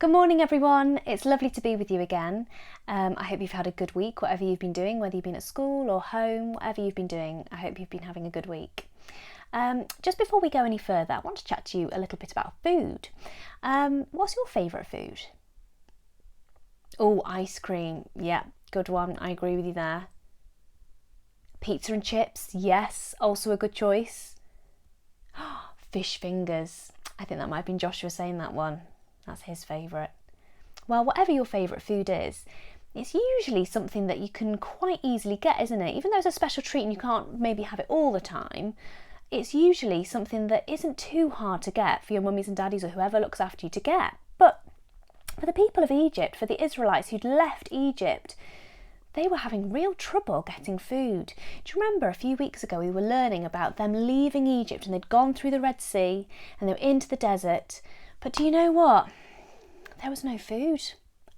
Good morning everyone, it's lovely to be with you again. I hope you've had a good week, whatever you've been doing, whether you've been at school or home, whatever you've been doing, I hope you've been having a good week. Just before we go any further, I want to chat to you a little bit about food. What's your favourite food? Oh, ice cream, yeah, good one, I agree with you there. Pizza and chips, yes, also a good choice. Fish fingers, I think that might have been Joshua saying that one. That's his favourite. Well, whatever your favourite food is, it's usually something that you can quite easily get, isn't it? Even though it's a special treat and you can't maybe have it all the time, it's usually something that isn't too hard to get for your mummies and daddies or whoever looks after you to get. But for the people of Egypt, for the Israelites who'd left Egypt, they were having real trouble getting food. Do you remember a few weeks ago we were learning about them leaving Egypt and they'd gone through the Red Sea and they were into the desert? But do you know what? There was no food.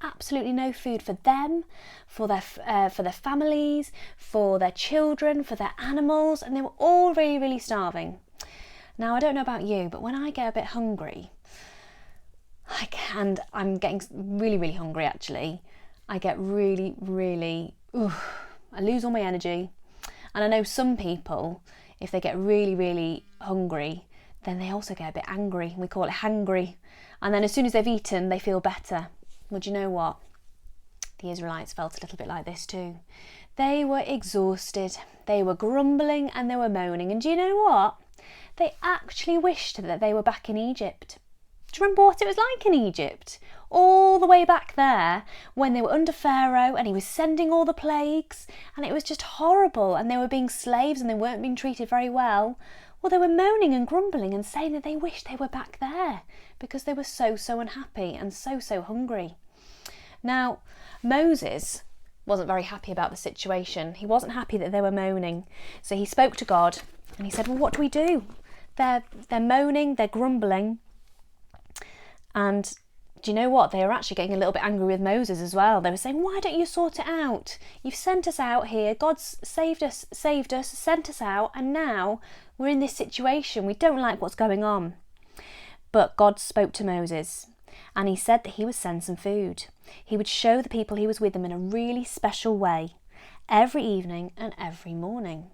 Absolutely no food for them, for their families, for their children, for their animals, and they were all really, really starving. Now, I don't know about you, but when I get a bit hungry, I'm getting really, really hungry actually, I get really, really, I lose all my energy. And I know some people, if they get really, really hungry, then they also get a bit angry. We call it hangry. And then as soon as they've eaten, they feel better. Well, do you know what? The Israelites felt a little bit like this too. They were exhausted. They were grumbling and they were moaning. And do you know what? They actually wished that they were back in Egypt. Do you remember what it was like in Egypt? All the way back there when they were under Pharaoh and he was sending all the plagues and it was just horrible and they were being slaves and they weren't being treated very well. Well, they were moaning and grumbling and saying that they wished they were back there because they were so unhappy and so hungry. Now, Moses wasn't very happy about the situation. He wasn't happy that they were moaning. So he spoke to God and he said, well, what do we do? They're moaning, they're grumbling. And do you know what? They were actually getting a little bit angry with Moses as well. They were saying, why don't you sort it out? You've sent us out here. God's saved us, sent us out, and now we're in this situation. We don't like what's going on. But God spoke to Moses and he said that he would send some food. He would show the people he was with them in a really special way every evening and every morning.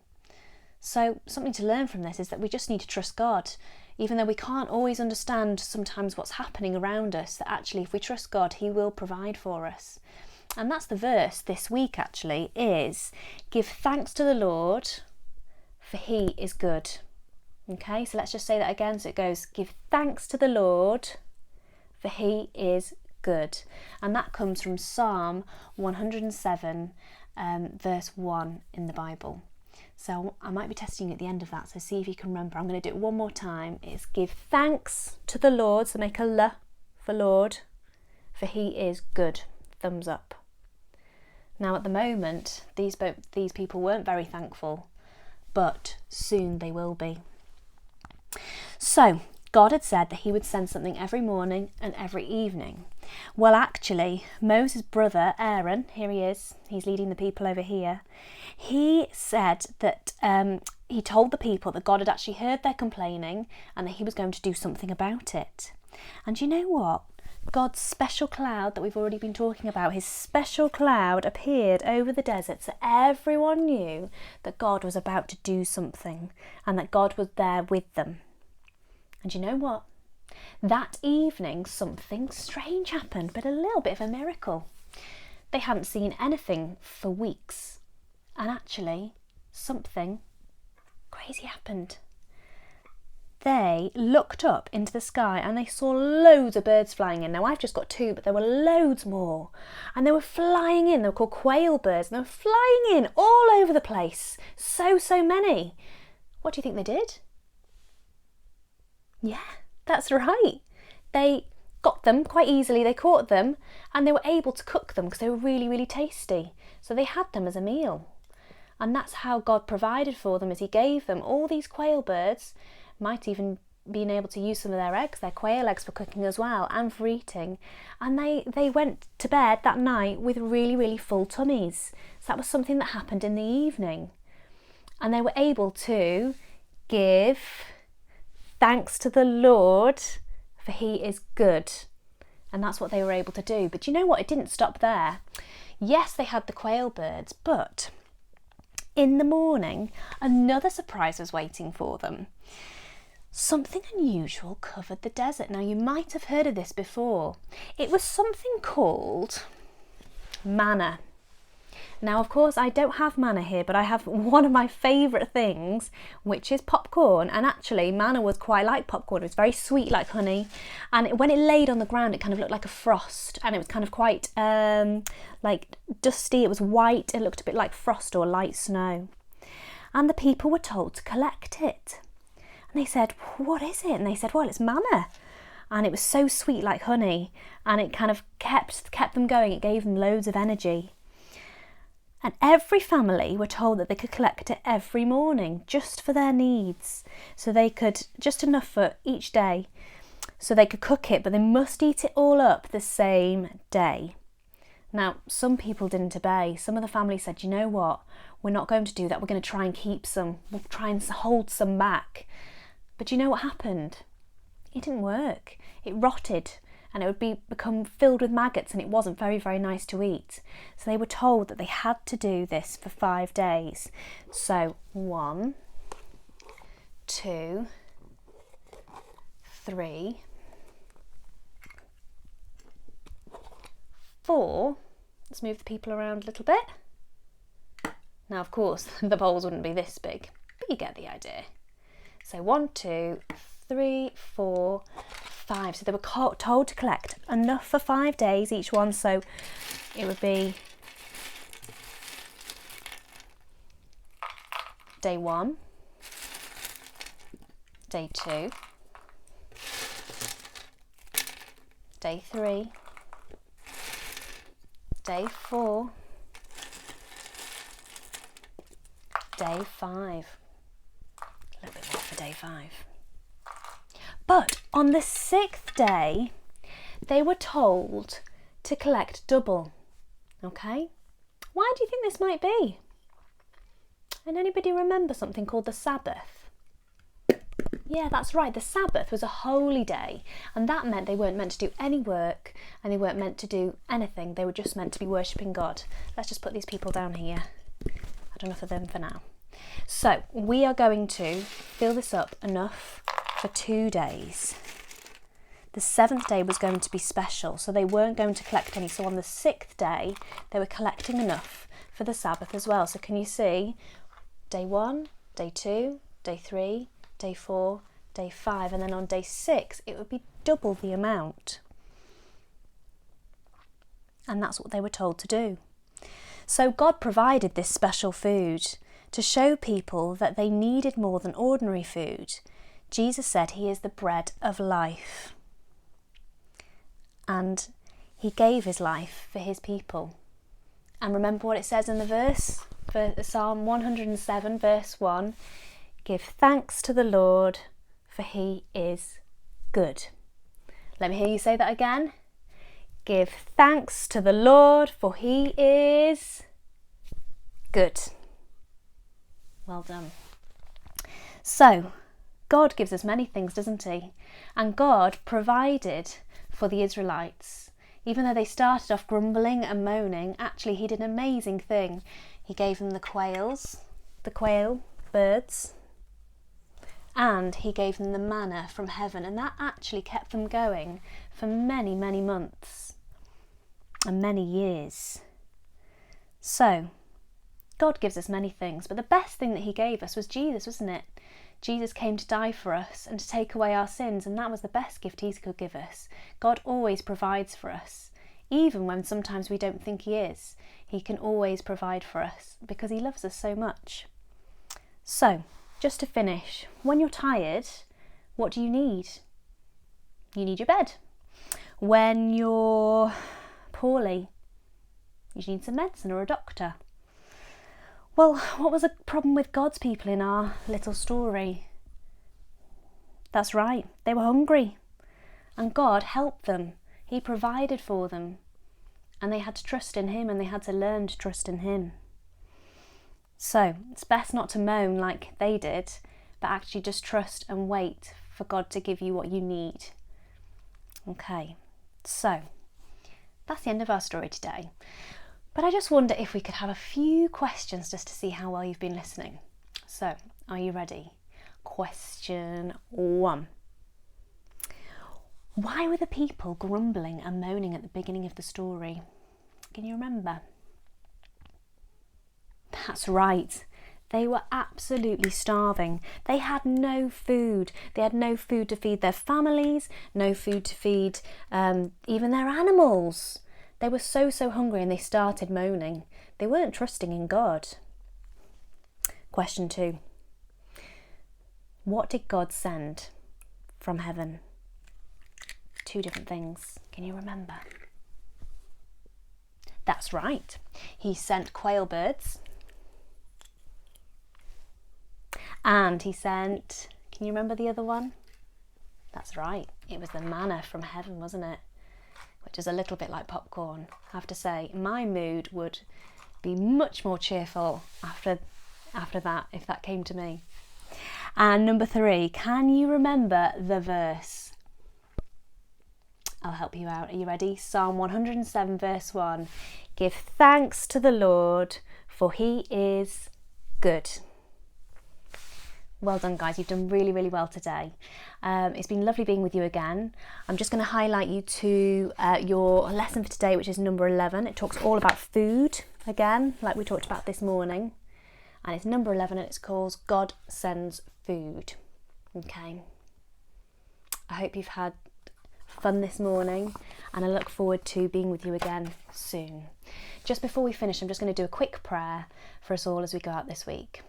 So something to learn from this is that we just need to trust God. Even though we can't always understand sometimes what's happening around us, that actually if we trust God, he will provide for us. And that's the verse this week actually is, give thanks to the Lord, for he is good. Okay, so let's just say that again. So it goes, give thanks to the Lord, for he is good. And that comes from Psalm 107, verse 1 in the Bible. So I might be testing you at the end of that, so see if you can remember. I'm going to do it one more time. It's give thanks to the Lord, so make a L for Lord, for he is good. Thumbs up. Now at the moment, these people weren't very thankful, but soon they will be. So God had said that he would send something every morning and every evening. Well, actually, Moses' brother, Aaron, here he is, he's leading the people over here. He said that he told the people that God had actually heard their complaining and that he was going to do something about it. And you know what? God's special cloud that we've already been talking about, his special cloud appeared over the desert so everyone knew that God was about to do something and that God was there with them. And you know what? That evening something strange happened, but a little bit of a miracle. They hadn't seen anything for weeks, and actually something crazy happened. They looked up into the sky and they saw loads of birds flying in. Now I've just got 2, but there were loads more, and they were flying in. They were called quail birds, and they were flying in all over the place. So many. What do you think they did? Yeah, that's right. They got them quite easily. They caught them and they were able to cook them because they were really, really tasty. So they had them as a meal. And that's how God provided for them, as he gave them all these quail birds, might even been able to use some of their eggs, their quail eggs, for cooking as well and for eating. And they went to bed that night with really, really full tummies. So that was something that happened in the evening. And they were able to give thanks to the Lord, for he is good. And that's what they were able to do. But you know what? It didn't stop there. Yes, they had the quail birds, but in the morning, another surprise was waiting for them. Something unusual covered the desert. Now, you might have heard of this before. It was something called manna. Now, of course, I don't have manna here, but I have one of my favourite things, which is popcorn. And actually, manna was quite like popcorn. It was very sweet, like honey. And when it laid on the ground, it kind of looked like a frost. And it was kind of quite like dusty. It was white. It looked a bit like frost or light snow. And the people were told to collect it. And they said, what is it? And they said, well, it's manna. And it was so sweet, like honey. And it kind of kept them going. It gave them loads of energy. And every family were told that they could collect it every morning just for their needs. So they could, just enough for each day. So they could cook it, but they must eat it all up the same day. Now, some people didn't obey. Some of the families said, you know what, we're not going to do that. We're going to try and keep some. We'll try and hold some back. But you know what happened? It didn't work. It rotted. And it would become filled with maggots, and it wasn't very, very nice to eat. So they were told that they had to do this for 5 days. So 1, 2, 3, 4. Let's move the people around a little bit. Now, of course, the bowls wouldn't be this big, but you get the idea. So 1, 2, 3, 4, 5. So they were told to collect enough for 5 days each one. So it would be day 1, day 2, day 3, day 4, day 5. A little bit more for day 5. But on the 6th day, they were told to collect double. Okay? Why do you think this might be? And anybody remember something called the Sabbath? Yeah, that's right. The Sabbath was a holy day, and that meant they weren't meant to do any work, and they weren't meant to do anything. They were just meant to be worshipping God. Let's just put these people down here. Had enough of them for now. So we are going to fill this up enough for 2 days. The 7th day was going to be special, so they weren't going to collect any. So on the 6th day, they were collecting enough for the Sabbath as well. So can you see? Day 1, day 2, day 3, day 4, day 5, and then on day 6, it would be double the amount. And that's what they were told to do. So God provided this special food to show people that they needed more than ordinary food. Jesus said he is the bread of life. And he gave his life for his people. And remember what it says in the verse? For Psalm 107 verse 1. Give thanks to the Lord, for he is good. Let me hear you say that again. Give thanks to the Lord, for he is good. Well done. So, God gives us many things, doesn't he? And God provided for the Israelites. Even though they started off grumbling and moaning, actually he did an amazing thing. He gave them the quail birds, and he gave them the manna from heaven, and that actually kept them going for many, many months and many years. So, God gives us many things, but the best thing that he gave us was Jesus, wasn't it? Jesus came to die for us and to take away our sins, and that was the best gift he could give us. God always provides for us, even when sometimes we don't think he is. He can always provide for us because he loves us so much. So, just to finish, when you're tired, what do you need? You need your bed. When you're poorly, you need some medicine or a doctor. Well, what was the problem with God's people in our little story? That's right, they were hungry. And God helped them. He provided for them. And they had to trust in him, and they had to learn to trust in him. So, it's best not to moan like they did, but actually just trust and wait for God to give you what you need. Okay, So that's the end of our story today. But I just wonder if we could have a few questions just to see how well you've been listening. So, are you ready? Question 1. Why were the people grumbling and moaning at the beginning of the story? Can you remember? That's right. They were absolutely starving. They had no food. They had no food to feed their families, no food to feed even their animals. They were so hungry and they started moaning. They weren't trusting in God. Question 2. What did God send from heaven? 2 different things. Can you remember? That's right. He sent quail birds. And he sent, can you remember the other one? That's right. It was the manna from heaven, wasn't it? Which is a little bit like popcorn. I have to say, my mood would be much more cheerful after that, if that came to me. And number 3, can you remember the verse? I'll help you out. Are you ready? Psalm 107 verse 1. Give thanks to the Lord, for he is good. Well done, guys. You've done really well today. It's been lovely being with you again. I'm just going to highlight you to your lesson for today, which is number 11. It talks all about food again, like we talked about this morning. And it's number 11 and it's called God Sends Food. Okay. I hope you've had fun this morning and I look forward to being with you again soon. Just before we finish, I'm just going to do a quick prayer for us all as we go out this week.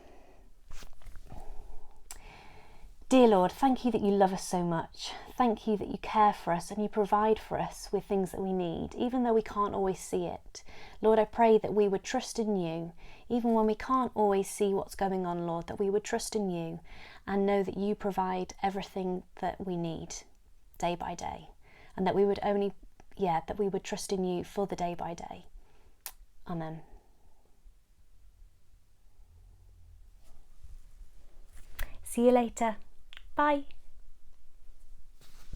Dear Lord, thank you that you love us so much. Thank you that you care for us and you provide for us with things that we need, even though we can't always see it. Lord, I pray that we would trust in you, even when we can't always see what's going on, Lord, that we would trust in you and know that you provide everything that we need day by day, and that we would that we would trust in you for the day by day. Amen. See you later. Bye.